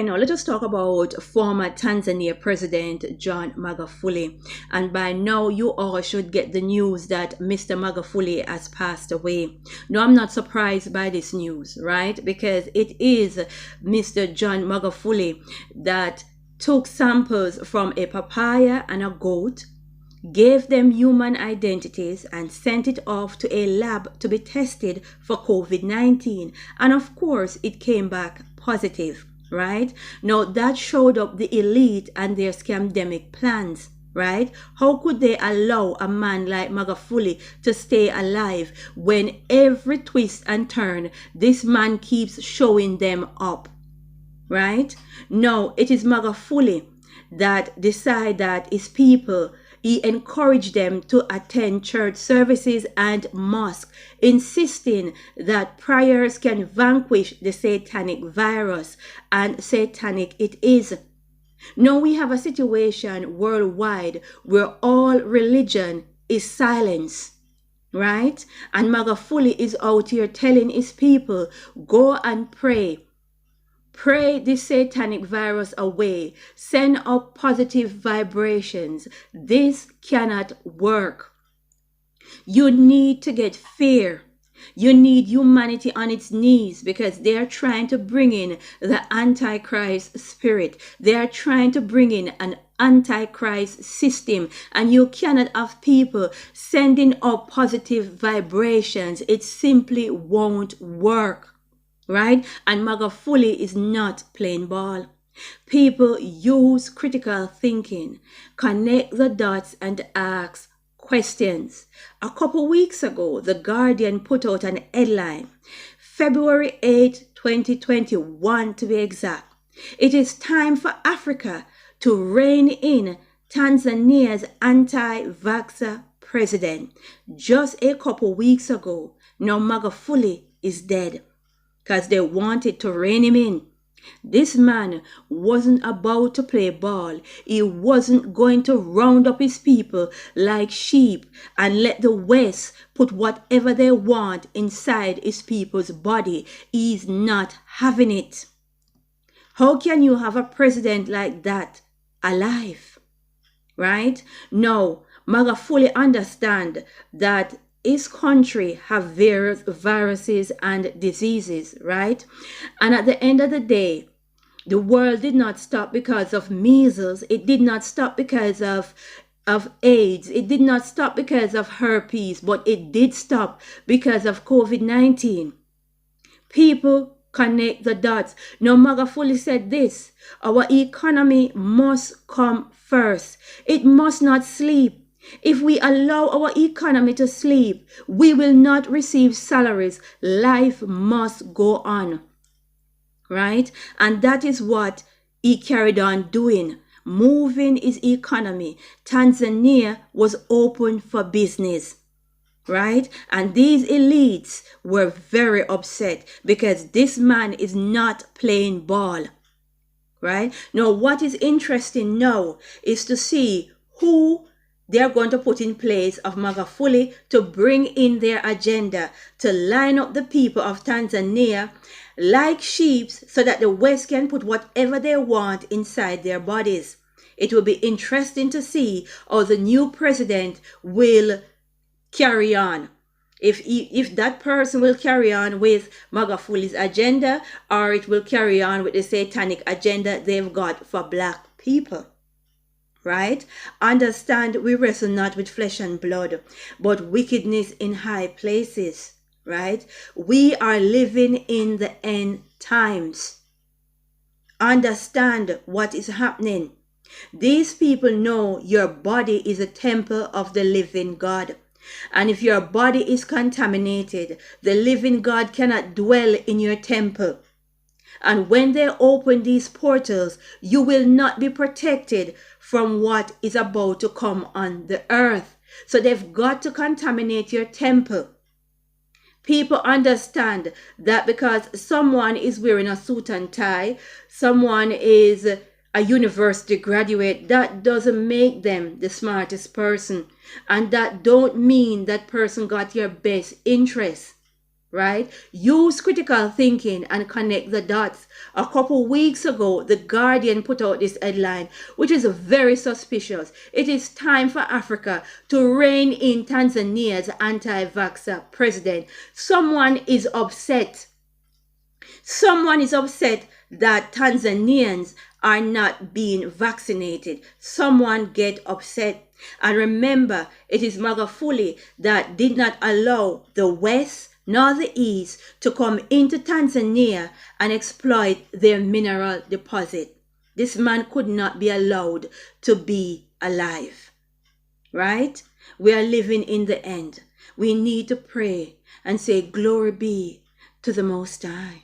Now, let us talk about former Tanzania President John Magufuli. And by now, you all should get the news that Mr. Magufuli has passed away. No, I'm not surprised by this news, right? Because it is Mr. John Magufuli that took samples from a papaya and a goat, gave them human identities, and sent it off to a lab to be tested for COVID-19. And of course, it came back positive. Right? Now that showed up the elite and their scamdemic plans, right? How could they allow a man like Magufuli to stay alive when every twist and turn this man keeps showing them up, right? No, it is Magufuli that decide that his people, he encouraged them to attend church services and mosque, insisting that prayers can vanquish the satanic virus, and satanic it is. Now we have a situation worldwide where all religion is silence, right? And Magufuli is out here telling his people, go and pray. Pray this satanic virus away. Send up positive vibrations. This cannot work. You need to get fear. You need humanity on its knees because they are trying to bring in the Antichrist spirit. They are trying to bring in an Antichrist system, and you cannot have people sending up positive vibrations. It simply won't work. Right? And Magufuli is not playing ball. People use critical thinking, connect the dots, and ask questions. A couple weeks ago, The Guardian put out an headline, February 8, 2021 to be exact. It is time for Africa to rein in Tanzania's anti-Vaxxer president. Just a couple weeks ago, now Magufuli is dead, because they wanted to rein him in. This man wasn't about to play ball. He wasn't going to round up his people like sheep and let the West put whatever they want inside his people's body. He's not having it. How can you have a president like that alive? Right? No, Magufuli understand that his country have various viruses and diseases, right? And at the end of the day, the world did not stop because of measles. It did not stop because of AIDS. It did not stop because of herpes, but it did stop because of COVID-19. People connect the dots. Now, Magufuli said this, our economy must come first. It must not sleep. If we allow our economy to sleep, we will not receive salaries. Life must go on, right? And that is what he carried on doing, moving his economy. Tanzania was open for business, right? And these elites were very upset because this man is not playing ball, right? Now, what is interesting now is to see who they are going to put in place of Magufuli to bring in their agenda, to line up the people of Tanzania like sheep so that the West can put whatever they want inside their bodies. It will be interesting to see how the new president will carry on. If that person will carry on with Magufuli's agenda, or it will carry on with the satanic agenda they've got for black people. Right? Understand we wrestle not with flesh and blood, but wickedness in high places. Right? We are living in the end times. Understand what is happening. These people know your body is a temple of the living God. And if your body is contaminated, the living God cannot dwell in your temple. And when they open these portals, you will not be protected from what is about to come on the earth. So they've got to contaminate your temple. People understand that because someone is wearing a suit and tie, someone is a university graduate, that doesn't make them the smartest person. And that don't mean that person got your best interest. right? Use critical thinking and connect the dots. A couple weeks ago, The Guardian put out this headline, which is very suspicious. It is time for Africa to rein in Tanzania's anti-vaxxer president. Someone is upset. Someone is upset that Tanzanians are not being vaccinated. Someone get upset. And remember, it is Magufuli that did not allow the West nor the East to come into Tanzania and exploit their mineral deposit. This man could not be allowed to be alive. Right? We are living in the end. We need to pray and say, glory be to the Most High.